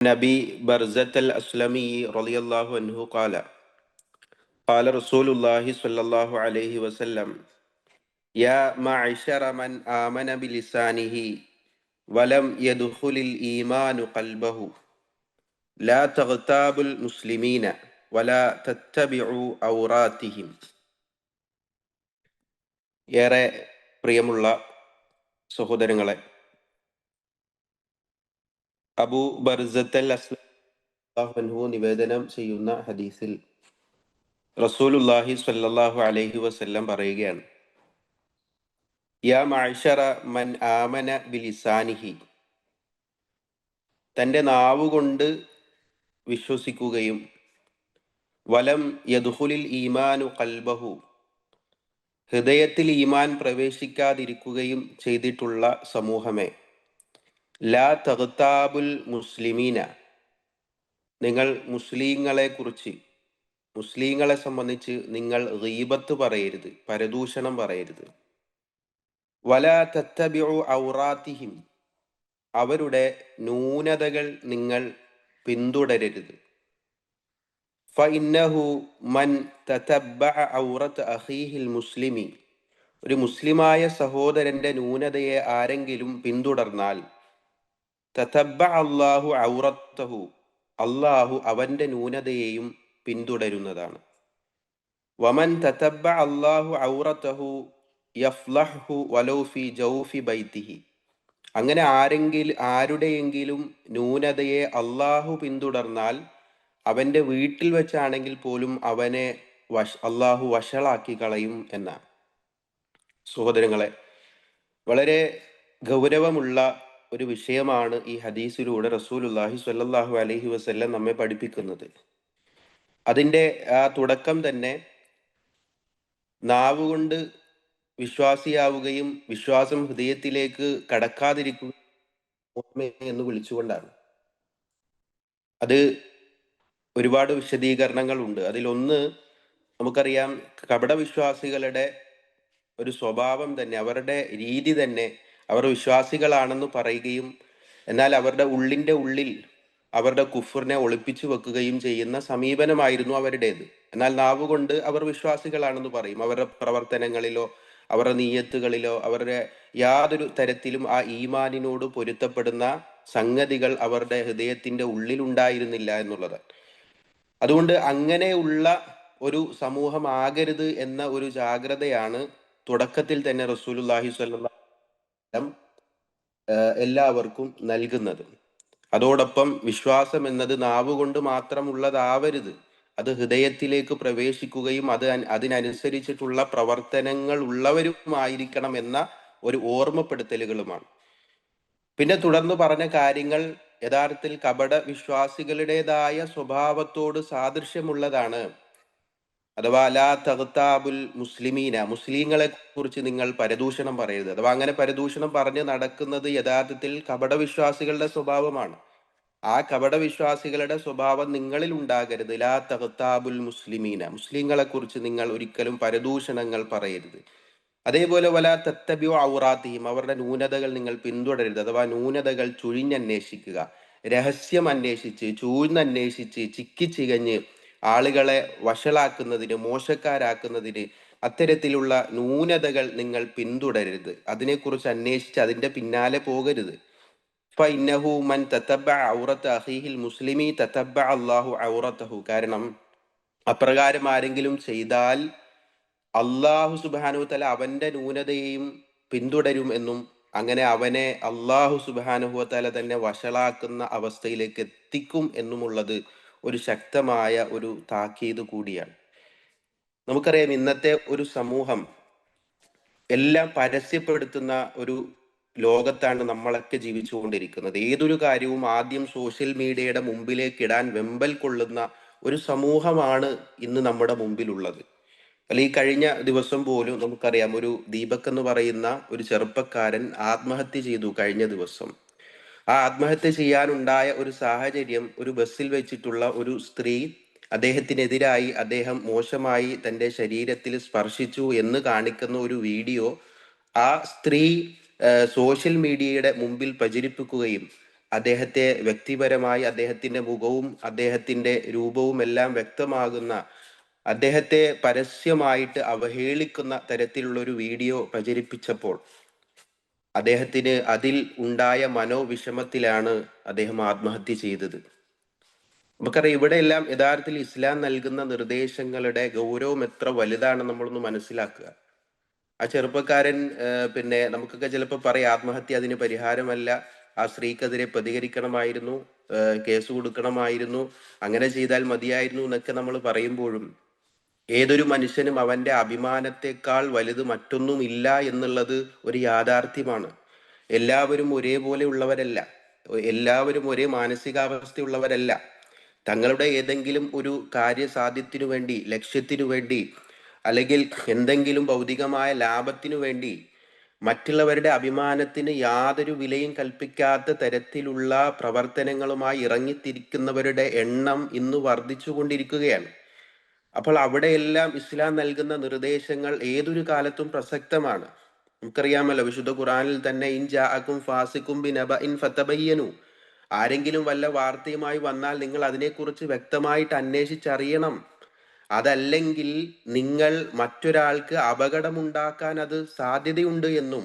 നബി ബർസത്ത് അൽ അസ്ലമി റളിയല്ലാഹു അൻഹു ഖാല റസൂലുള്ളാഹി സ്വല്ലല്ലാഹു അലൈഹി വസല്ലം യാ മഅശറ മൻ ആമന ബിലിസാനിഹി വലം യദ്ഖുലിൽ ഈമാനു ഖൽബഹു ലാ തഗ്താബുൽ മുസ്ലിമീന വലാ തത്തബിഉ ഔറാത്തിഹിം. ഏറെ പ്രിയമുള്ള സഹോദരങ്ങളെ, അബൂ ബർസത്ത് അൽ അസ്ലമി അൻഹു നിവേദനം ചെയ്യുന്ന ഹദീസിൽ റസൂലുള്ളാഹി സ്വല്ലല്ലാഹു അലൈഹി വസല്ലം പറയുകയാണ്, യാ മഅശറ മൻ ആമന ബിലിസാനിഹി, തൻ്റെ നാവുകൊണ്ട് വിശ്വസിക്കുകയും വലം യദ്ഖുലിൽ ഈമാനു ഖൽബഹു, ഹൃദയത്തിൽ ഈമാൻ പ്രവേശിക്കാതിരിക്കുകയും ചെയ്തിട്ടുള്ള സമൂഹമേ, ലാ തഗ്താബുൽ മുസ്ലിമീന, നിങ്ങൾ മുസ്ലിങ്ങളെ സംബന്ധിച്ച് നിങ്ങൾ ഗീബത്ത് പറയരുത്, പരദൂഷണം പറയരുത്. വലാ തത്തബിഉ ഔറാത്തിഹിം, അവരുടെ ന്യൂനതകൾ നിങ്ങൾ പിന്തുടരരുത്. ഫഇന്നഹു മൻ തതബ്ബഅ ഔറത അഖീഹിൽ മുസ്ലിമി, ഒരു മുസ്ലിമായ സഹോദരന്റെ ന്യൂനതയെ ആരെങ്കിലും പിന്തുടർന്നാൽ തതബ്ബഅ അല്ലാഹു ഔറത്തഹു, അല്ലാഹു അവന്റെ ന്യൂനതയെയും പിന്തുടരുന്നതാണ്. വമൻ തതബ്ബഅ അല്ലാഹു ഔറത്തഹു യഫ്ലഹു വലൗ ഫി ജൗഫി ബൈത്തിഹി, അങ്ങനെ ആരുടെയെങ്കിലും ന്യൂനതയെ അള്ളാഹു പിന്തുടർന്നാൽ അവൻ്റെ വീട്ടിൽ വെച്ചാണെങ്കിൽ പോലും അവനെ അള്ളാഹു വഷളാക്കി കളയും എന്നാണ്. സഹോദരങ്ങളെ, വളരെ ഗൗരവമുള്ള ഒരു വിഷയമാണ് ഈ ഹദീസിലൂടെ റസൂലുള്ളാഹി സ്വല്ലല്ലാഹു അലൈഹി വസല്ലം നമ്മെ പഠിപ്പിക്കുന്നത്. അതിൻ്റെ ആ തുടക്കം തന്നെ നാവുകൊണ്ട് വിശ്വാസിയാവുകയും വിശ്വാസം ഹൃദയത്തിലേക്ക് കടക്കാതിരിക്കുക എന്ന് വിളിച്ചുകൊണ്ടാണ്. അത് ഒരുപാട് വിശദീകരണങ്ങളുണ്ട്. അതിലൊന്ന് നമുക്കറിയാം, കപടവിശ്വാസികളുടെ ഒരു സ്വഭാവം തന്നെ, അവരുടെ രീതി തന്നെ, അവർ വിശ്വാസികളാണെന്ന് പറയുകയും എന്നാൽ അവരുടെ ഉള്ളിൽ അവരുടെ കുഫറിനെ ഒളിപ്പിച്ചു വെക്കുകയും ചെയ്യുന്ന സമീപനമായിരുന്നു അവരുടേത്. എന്നാൽ നാവുകൊണ്ട് അവർ വിശ്വാസികളാണെന്ന് പറയും. അവരുടെ പ്രവർത്തനങ്ങളിലോ അവരുടെ നീയത്തുകളിലോ അവരുടെ യാതൊരു തരത്തിലും ആ ഈമാനിനോട് പൊരുത്തപ്പെടുന്ന സംഗതികൾ അവരുടെ ഹൃദയത്തിന്റെ ഉള്ളിലുണ്ടായിരുന്നില്ല എന്നുള്ളത്. അതുകൊണ്ട് അങ്ങനെയുള്ള ഒരു സമൂഹമാകരുത് എന്ന ഒരു ജാഗ്രതയാണ് തുടക്കത്തിൽ തന്നെ റസൂലുള്ളാഹി സ്വല്ലല്ലാഹു അലൈഹി വസല്ലം എല്ലാവർക്കും നൽകുന്നത്. അതോടൊപ്പം വിശ്വാസം എന്നത് നാവുകൊണ്ട് മാത്രമുള്ളതാവരുത്, അത് ഹൃദയത്തിലേക്ക് പ്രവേശിക്കുകയും അതിനനുസരിച്ചിട്ടുള്ള പ്രവർത്തനങ്ങൾ ഉള്ളവരുമായിരിക്കണം എന്ന ഒരു ഓർമ്മപ്പെടുത്തലുകളുമാണ്. പിന്നെ തുടർന്ന് പറഞ്ഞ കാര്യങ്ങൾ യഥാർത്ഥത്തിൽ കപട വിശ്വാസികളുടേതായ സ്വഭാവത്തോട് സാദൃശ്യമുള്ളതാണ്. അഥവാ ലാ തഗ്താബുൽ മുസ്ലിമീന, മുസ്ലിങ്ങളെ കുറിച്ച് നിങ്ങൾ പരദൂഷണം പറയരുത്. അഥവാ അങ്ങനെ പരദൂഷണം പറഞ്ഞ് നടക്കുന്നത് യഥാർത്ഥത്തിൽ കപട വിശ്വാസികളുടെ സ്വഭാവമാണ്. ആ കപട വിശ്വാസികളുടെ സ്വഭാവം നിങ്ങളിൽ ഉണ്ടാകരുത്. ലാ തഗ്താബുൽ മുസ്ലിമീന, മുസ്ലിങ്ങളെ കുറിച്ച് നിങ്ങൾ ഒരിക്കലും പരദൂഷണങ്ങൾ പറയരുത്. അതേപോലെ വലാ തത്തബിഉ ഔറാത്തിഹിം, അവരുടെ ന്യൂനതകൾ നിങ്ങൾ പിന്തുടരരുത്. അഥവാ ന്യൂനതകൾ ചുഴിഞ്ഞന്വേഷിക്കുക, രഹസ്യം അന്വേഷിച്ച് ചൂഴ്ന്നന്വേഷിച്ച് ചിക്കിച്ചികഞ്ഞ് ആളുകളെ വഷളാക്കുന്നതിന്, മോശക്കാരാക്കുന്നതിന് അത്തരത്തിലുള്ള ന്യൂനതകൾ നിങ്ങൾ പിന്തുടരരുത്. അതിനെക്കുറിച്ച് അന്വേഷിച്ച് അതിൻ്റെ പിന്നാലെ പോകരുത്. ഫഇന്നഹു മൻ തതബ്ബഅ ഔറത അഖീഹിൽ മുസ്ലിമി തതബ്ബഅ അല്ലാഹു ഔറതഹു, കാരണം അപ്രകാരം ആരെങ്കിലും ചെയ്താൽ അള്ളാഹു സുബ്ഹാനഹു വതആല അവന്റെ ന്യൂനതയെയും പിന്തുടരും എന്നും, അങ്ങനെ അവനെ അള്ളാഹു സുബ്ഹാനഹു വതആല തന്നെ വഷളാക്കുന്ന അവസ്ഥയിലേക്ക് എത്തിക്കും എന്നുമുള്ളത് ഒരു ശക്തമായ ഒരു താക്കീത് കൂടിയാണ്. നമുക്കറിയാം, ഇന്നത്തെ ഒരു സമൂഹം എല്ലാം പരസ്യപ്പെടുത്തുന്ന ഒരു ലോകത്താണ് നമ്മളൊക്കെ ജീവിച്ചുകൊണ്ടിരിക്കുന്നത്. ഏതൊരു കാര്യവും ആദ്യം സോഷ്യൽ മീഡിയയുടെ മുമ്പിലേക്ക് ഇടാൻ വെമ്പൽ കൊള്ളുന്ന ഒരു സമൂഹമാണ് ഇന്ന് നമ്മുടെ മുമ്പിലുള്ളത്. അല്ല, ഈ കഴിഞ്ഞ ദിവസം പോലും നമുക്കറിയാം, ഒരു ദീപക് എന്ന് പറയുന്ന ഒരു ചെറുപ്പക്കാരൻ ആത്മഹത്യ ചെയ്തു കഴിഞ്ഞ ദിവസം. ആ ആത്മഹത്യ ചെയ്യാനുണ്ടായ ഒരു സാഹചര്യം, ഒരു ബസ്സിൽ വെച്ചിട്ടുള്ള ഒരു സ്ത്രീ അദ്ദേഹത്തിനെതിരായി, അദ്ദേഹം മോശമായി തൻ്റെ ശരീരത്തിൽ സ്പർശിച്ചു എന്ന് കാണിക്കുന്ന ഒരു വീഡിയോ ആ സ്ത്രീ സോഷ്യൽ മീഡിയയുടെ മുമ്പിൽ പ്രചരിപ്പിക്കുകയും അദ്ദേഹത്തെ വ്യക്തിപരമായി അദ്ദേഹത്തിന്റെ മുഖവും അദ്ദേഹത്തിന്റെ രൂപവും എല്ലാം വ്യക്തമാകുന്ന, അദ്ദേഹത്തെ പരസ്യമായിട്ട് അവഹേളിക്കുന്ന തരത്തിലുള്ള ഒരു വീഡിയോ പ്രചരിപ്പിച്ചപ്പോൾ അദ്ദേഹത്തിന് അതിൽ ഉണ്ടായ മനോവിഷമത്തിലാണ് അദ്ദേഹം ആത്മഹത്യ ചെയ്തത്. നമുക്കറിയാം, ഇവിടെയെല്ലാം യഥാർത്ഥത്തിൽ ഇസ്ലാം നൽകുന്ന നിർദ്ദേശങ്ങളുടെ ഗൗരവം എത്ര വലുതാണ് നമ്മളൊന്ന് മനസ്സിലാക്കുക. ആ ചെറുപ്പക്കാരൻ പിന്നെ നമുക്കൊക്കെ ചിലപ്പോൾ പറയാം, ആത്മഹത്യ അതിന് പരിഹാരമല്ല, ആ സ്ത്രീക്കെതിരെ പ്രതികരിക്കണമായിരുന്നു, കേസ് കൊടുക്കണമായിരുന്നു, അങ്ങനെ ചെയ്താൽ മതിയായിരുന്നു എന്നൊക്കെ നമ്മൾ പറയുമ്പോഴും ഏതൊരു മനുഷ്യനും അവന്റെ അഭിമാനത്തെക്കാൾ വലുത് മറ്റൊന്നുമില്ല എന്നുള്ളത് ഒരു യാഥാർത്ഥ്യമാണ്. എല്ലാവരും ഒരേപോലെ ഉള്ളവരല്ല, എല്ലാവരും ഒരേ മാനസികാവസ്ഥയുള്ളവരല്ല. തങ്ങളുടെ ഏതെങ്കിലും ഒരു കാര്യസാധ്യത്തിനു വേണ്ടി, ലക്ഷ്യത്തിനു വേണ്ടി, അല്ലെങ്കിൽ എന്തെങ്കിലും ഭൗതികമായ ലാഭത്തിനു വേണ്ടി മറ്റുള്ളവരുടെ അഭിമാനത്തിന് യാതൊരു വിലയും കൽപ്പിക്കാത്ത തരത്തിലുള്ള പ്രവർത്തനങ്ങളുമായി ഇറങ്ങിത്തിരിക്കുന്നവരുടെ എണ്ണം ഇന്ന് വർദ്ധിച്ചുകൊണ്ടിരിക്കുകയാണ്. അപ്പോൾ അവിടെയെല്ലാം ഇസ്ലാം നൽകുന്ന നിർദ്ദേശങ്ങൾ ഏതൊരു കാലത്തും പ്രസക്തമാണ്. നമുക്കറിയാമല്ലോ, വിശുദ്ധ ഖുറാനിൽ തന്നെ ഇൻ ജാഅക്കും ഫാസിഖും ബിനബഇൻ ഫതബയ്യനു, ആരെങ്കിലും വല്ല വാർത്തയുമായി വന്നാൽ നിങ്ങൾ അതിനെക്കുറിച്ച് വ്യക്തമായിട്ട് അന്വേഷിച്ചറിയണം, അതല്ലെങ്കിൽ നിങ്ങൾ മറ്റൊരാൾക്ക് അപകടമുണ്ടാക്കാൻ അത് സാധ്യതയുണ്ട് എന്നും,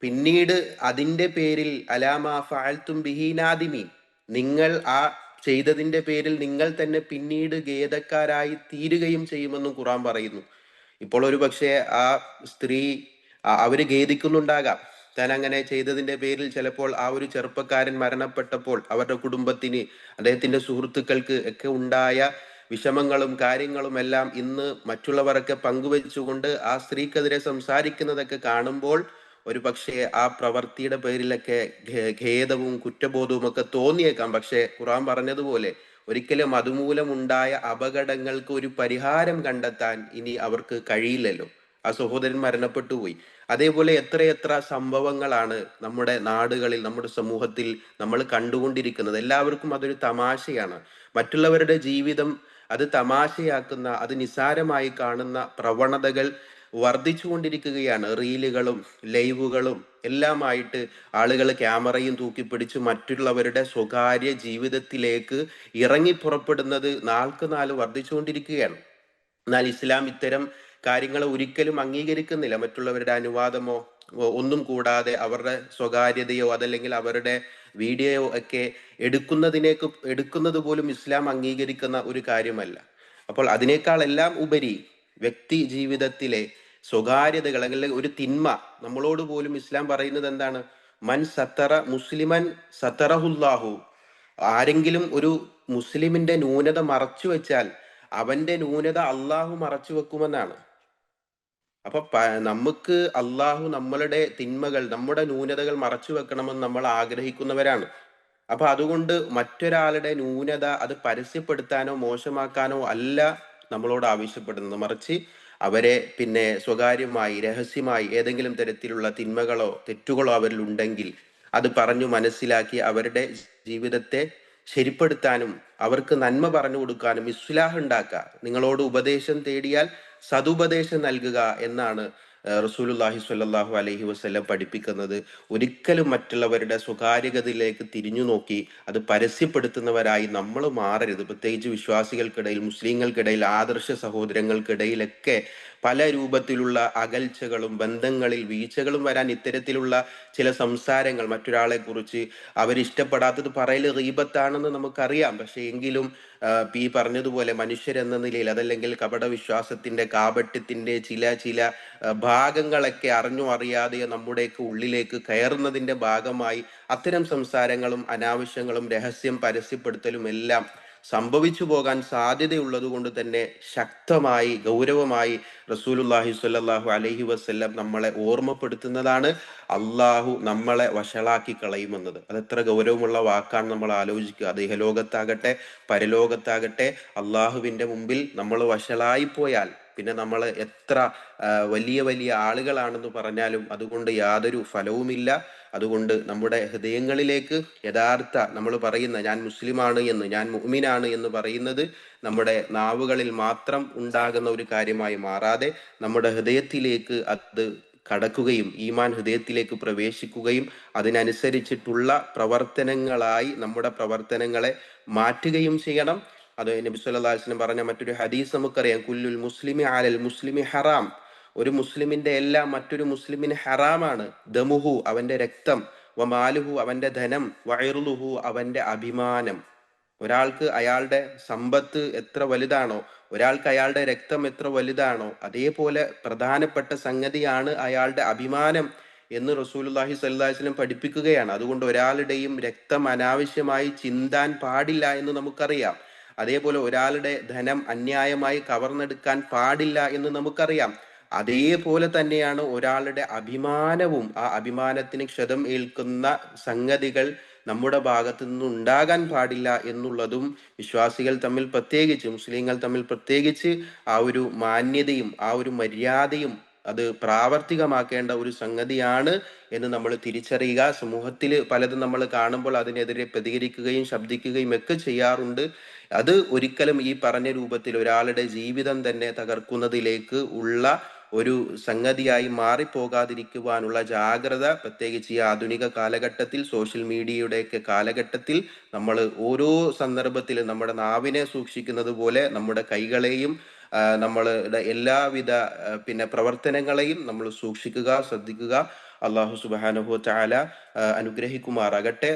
പിന്നീട് അതിൻ്റെ പേരിൽ അലാമാ ഫഅൽതും ബിഹി നാദിമീൻ, നിങ്ങൾ ആ ചെയ്തതിൻ്റെ പേരിൽ നിങ്ങൾ തന്നെ പിന്നീട് ഖേദക്കാരായി തീരുകയും ചെയ്യുമെന്നും ഖുറാൻ പറയുന്നു. ഇപ്പോൾ ഒരു പക്ഷേ ആ സ്ത്രീ അവര് ഖേദിക്കുന്നുണ്ടാകാം, താൻ അങ്ങനെ ചെയ്തതിന്റെ പേരിൽ. ചിലപ്പോൾ ആ ഒരു ചെറുപ്പക്കാരൻ മരണപ്പെട്ടപ്പോൾ അവരുടെ കുടുംബത്തിന്, അദ്ദേഹത്തിന്റെ സുഹൃത്തുക്കൾക്ക് ഒക്കെ ഉണ്ടായ വിഷമങ്ങളും കാര്യങ്ങളും എല്ലാം ഇന്ന് മറ്റുള്ളവരൊക്കെ പങ്കുവെച്ചുകൊണ്ട് ആ സ്ത്രീക്കെതിരെ സംസാരിക്കുന്നതൊക്കെ കാണുമ്പോൾ ഒരു പക്ഷേ ആ പ്രവൃത്തിയുടെ പേരിലൊക്കെ ഖേദവും കുറ്റബോധവും ഒക്കെ തോന്നിയേക്കാം. പക്ഷേ ഖുറാൻ പറഞ്ഞതുപോലെ ഒരിക്കലും അതുമൂലമുണ്ടായ അപകടങ്ങൾക്ക് ഒരു പരിഹാരം കണ്ടെത്താൻ ഇനി അവർക്ക് കഴിയില്ലല്ലോ. ആ സഹോദരൻ മരണപ്പെട്ടു പോയി. അതേപോലെ എത്രയെത്ര സംഭവങ്ങളാണ് നമ്മുടെ നാടുകളിൽ, നമ്മുടെ സമൂഹത്തിൽ നമ്മൾ കണ്ടുകൊണ്ടിരിക്കുന്നത്. എല്ലാവർക്കും അതൊരു തമാശയാണ്. മറ്റുള്ളവരുടെ ജീവിതം അത് തമാശയാക്കുന്ന, അത് നിസാരമായി കാണുന്ന പ്രവണതകൾ വർദ്ധിച്ചുകൊണ്ടിരിക്കുകയാണ്. റീലുകളും ലൈവുകളും എല്ലാമായിട്ട് ആളുകൾ ക്യാമറയും തൂക്കിപ്പിടിച്ച് മറ്റുള്ളവരുടെ സ്വകാര്യ ജീവിതത്തിലേക്ക് ഇറങ്ങി പുറപ്പെടുന്നത് നാൾക്ക് നാൾ വർദ്ധിച്ചുകൊണ്ടിരിക്കുകയാണ്. എന്നാൽ ഇസ്ലാം ഇത്തരം കാര്യങ്ങൾ ഒരിക്കലും അംഗീകരിക്കുന്നില്ല. മറ്റുള്ളവരുടെ അനുവാദമോ ഒന്നും കൂടാതെ അവരുടെ സ്വകാര്യതയോ അതല്ലെങ്കിൽ അവരുടെ വീഡിയോയോ ഒക്കെ എടുക്കുന്നത് പോലും ഇസ്ലാം അംഗീകരിക്കുന്ന ഒരു കാര്യമല്ല. അപ്പോൾ അതിനേക്കാൾ എല്ലാം ഉപരി വ്യക്തി ജീവിതത്തിലെ സ്വകാര്യതകൾ അല്ലെങ്കിൽ ഒരു തിന്മ നമ്മളോട് പോലും ഇസ്ലാം പറയുന്നത് എന്താണ്? മൻ സത്തറ മുസ്ലിമൻ സത്തറഹുല്ലാഹു, ആരെങ്കിലും ഒരു മുസ്ലിമിന്റെ ന്യൂനത മറച്ചു വെച്ചാൽ അവന്റെ ന്യൂനത അള്ളാഹു മറച്ചു വെക്കുമെന്നാണ്. അപ്പൊ നമുക്ക് അള്ളാഹു നമ്മളുടെ തിന്മകൾ, നമ്മുടെ ന്യൂനതകൾ മറച്ചു വെക്കണമെന്ന് നമ്മൾ ആഗ്രഹിക്കുന്നവരാണ്. അപ്പൊ അതുകൊണ്ട് മറ്റൊരാളുടെ ന്യൂനത അത് പരസ്യപ്പെടുത്താനോ മോശമാക്കാനോ അല്ല നമ്മളോട് ആവശ്യപ്പെടുന്നത്, മറിച്ച് അവരെ പിന്നെ സ്വകാര്യമായി രഹസ്യമായി ഏതെങ്കിലും തരത്തിലുള്ള തിന്മകളോ തെറ്റുകളോ അവരിൽ ഉണ്ടെങ്കിൽ അത് പറഞ്ഞു മനസ്സിലാക്കി അവരുടെ ജീവിതത്തെ ശരിപ്പെടുത്താനും അവർക്ക് നന്മ പറഞ്ഞു കൊടുക്കാനും ഇസ്ലാഹ് ഉണ്ടാക്കുക. നിങ്ങളോട് ഉപദേശം തേടിയാൽ സതുപദേശം നൽകുക എന്നാണ് റസൂലുള്ളാഹി സ്വല്ലല്ലാഹു അലൈഹി വസല്ലം പഠിപ്പിക്കുന്നത്. ഒരിക്കലും മറ്റുള്ളവരുടെ സ്വകാര്യതയിലേക്ക് തിരിഞ്ഞു നോക്കി അത് പരസ്യപ്പെടുത്തുന്നവരായി നമ്മൾ മാറരുത്. പ്രത്യേകിച്ച് വിശ്വാസികൾക്കിടയിൽ, മുസ്ലിങ്ങൾക്കിടയിൽ, ആദർശ സഹോദരങ്ങൾക്കിടയിലൊക്കെ പല രൂപത്തിലുള്ള അകൽച്ചകളും ബന്ധങ്ങളിൽ വീഴ്ചകളും വരാൻ ഇത്തരത്തിലുള്ള ചില സംസാരങ്ങൾ, മറ്റൊരാളെ കുറിച്ച് അവരിഷ്ടപ്പെടാത്തത് പറയൽ ഗീബത്താണെന്ന് നമുക്കറിയാം. പക്ഷെ എങ്കിലും ഈ പറഞ്ഞതുപോലെ മനുഷ്യരെന്ന നിലയിൽ അതല്ലെങ്കിൽ കപട വിശ്വാസത്തിന്റെ കാപട്യത്തിന്റെ ചില ചില ഭാഗങ്ങളൊക്കെ അറിഞ്ഞോ അറിയാതെയോ നമ്മുടെയൊക്കെ ഉള്ളിലേക്ക് കയറുന്നതിന്റെ ഭാഗമായി അത്തരം സംസാരങ്ങളും അനാവശ്യങ്ങളും രഹസ്യം പരസ്യപ്പെടുത്തലും എല്ലാം സംഭവിച്ചു പോകാൻ സാധ്യതയുള്ളത് കൊണ്ട് തന്നെ ശക്തമായി ഗൗരവമായി റസൂലുള്ളാഹി സ്വല്ലല്ലാഹു അലൈഹി വസല്ലം നമ്മളെ ഓർമ്മപ്പെടുത്തുന്നതാണ് അള്ളാഹു നമ്മളെ വഷളാക്കി കളയുമെന്നത്. അതെത്ര ഗൗരവമുള്ള വാക്കാണ് നമ്മൾ ആലോചിക്കുക. അത് ഇഹലോകത്താകട്ടെ പരലോകത്താകട്ടെ അള്ളാഹുവിന്റെ മുമ്പിൽ നമ്മൾ വഷളായി പോയാൽ പിന്നെ നമ്മൾ എത്ര വലിയ വലിയ ആളുകളാണെന്ന് പറഞ്ഞാലും അതുകൊണ്ട് യാതൊരു ഫലവുമില്ല. അതുകൊണ്ട് നമ്മുടെ ഹൃദയങ്ങളിലേക്ക് യഥാർത്ഥ നമ്മൾ പറയുന്ന ഞാൻ മുസ്ലിമാണ് എന്ന്, ഞാൻ മുഅ്മിനാണ് എന്ന് പറയുന്നത് നമ്മുടെ നാവുകളിൽ മാത്രം ഉണ്ടാകുന്ന ഒരു കാര്യമായി മാറാതെ നമ്മുടെ ഹൃദയത്തിലേക്ക് അത് കടക്കുകയും ഈമാൻ ഹൃദയത്തിലേക്ക് പ്രവേശിക്കുകയും അതിനനുസരിച്ചിട്ടുള്ള പ്രവർത്തനങ്ങളായി നമ്മുടെ പ്രവർത്തനങ്ങളെ മാറ്റുകയും ചെയ്യണം. അത് നബി സല്ലല്ലാഹു അലൈഹി വസല്ലം പറഞ്ഞ മറ്റൊരു ഹദീസ് നമുക്കറിയാം, കുല്ലുൽ മുസ്ലിമി അലൽ മുസ്ലിമി ഹറാം. ഒരു മുസ്ലിമിന്റെ എല്ലാം മറ്റൊരു മുസ്ലിമിന് ഹറാമാണ്. ദമുഹു അവന്റെ രക്തം, വമാലുഹു അവന്റെ ധനം, വഇർലുഹു അവന്റെ അഭിമാനം. ഒരാൾക്ക് അയാളുടെ സമ്പത്ത് എത്ര വലുതാണോ, ഒരാൾക്ക് അയാളുടെ രക്തം എത്ര വലുതാണോ, അതേപോലെ പ്രധാനപ്പെട്ട സംഗതിയാണ് അയാളുടെ അഭിമാനം എന്ന് റസൂലുള്ളാഹി സ്വല്ലല്ലാഹി അലൈഹി വസല്ലം പഠിപ്പിക്കുകയാണ്. അതുകൊണ്ട് ഒരാളുടെയും രക്തം അനാവശ്യമായി ചിന്താൻ പാടില്ല എന്ന് നമുക്കറിയാം. അതേപോലെ ഒരാളുടെ ധനം അന്യായമായി കവർന്നെടുക്കാൻ പാടില്ല എന്ന് നമുക്കറിയാം. അതേപോലെ തന്നെയാണ് ഒരാളുടെ അഭിമാനവും. ആ അഭിമാനത്തിന് ക്ഷതം ഏൽക്കുന്ന സംഗതികൾ നമ്മുടെ ഭാഗത്തു നിന്ന് ഉണ്ടാകാൻ പാടില്ല എന്നുള്ളതും വിശ്വാസികൾ തമ്മിൽ പ്രത്യേകിച്ച്, മുസ്ലിങ്ങൾ തമ്മിൽ പ്രത്യേകിച്ച് ആ ഒരു മാന്യതയും ആ ഒരു മര്യാദയും അത് പ്രാവർത്തികമാക്കേണ്ട ഒരു സംഗതിയാണ് എന്ന് നമ്മൾ തിരിച്ചറിയുക. സമൂഹത്തിൽ പലതും നമ്മൾ കാണുമ്പോൾ അതിനെതിരെ പ്രതികരിക്കുകയും ശബ്ദിക്കുകയും ഒക്കെ ചെയ്യാറുണ്ട്. അത് ഒരിക്കലും ഈ പറഞ്ഞ രൂപത്തിൽ ഒരാളുടെ ജീവിതം തന്നെ തകർക്കുന്നതിലേക്ക് ഉള്ള ഒരു സംഗതിയായി മാറിപ്പോകാതിരിക്കുവാനുള്ള ജാഗ്രത, പ്രത്യേകിച്ച് ഈ ആധുനിക കാലഘട്ടത്തിൽ, സോഷ്യൽ മീഡിയയുടെയൊക്കെ കാലഘട്ടത്തിൽ, നമ്മൾ ഓരോ സന്ദർഭത്തിലും നമ്മുടെ നാവിനെ സൂക്ഷിക്കുന്നത് പോലെ നമ്മുടെ കൈകളെയും നമ്മളുടെ എല്ലാവിധ പ്രവർത്തനങ്ങളെയും നമ്മൾ സൂക്ഷിക്കുക, ശ്രദ്ധിക്കുക. അള്ളാഹു സുബ്ഹാനഹു വ തആല അനുഗ്രഹിക്കുമാറാകട്ടെ.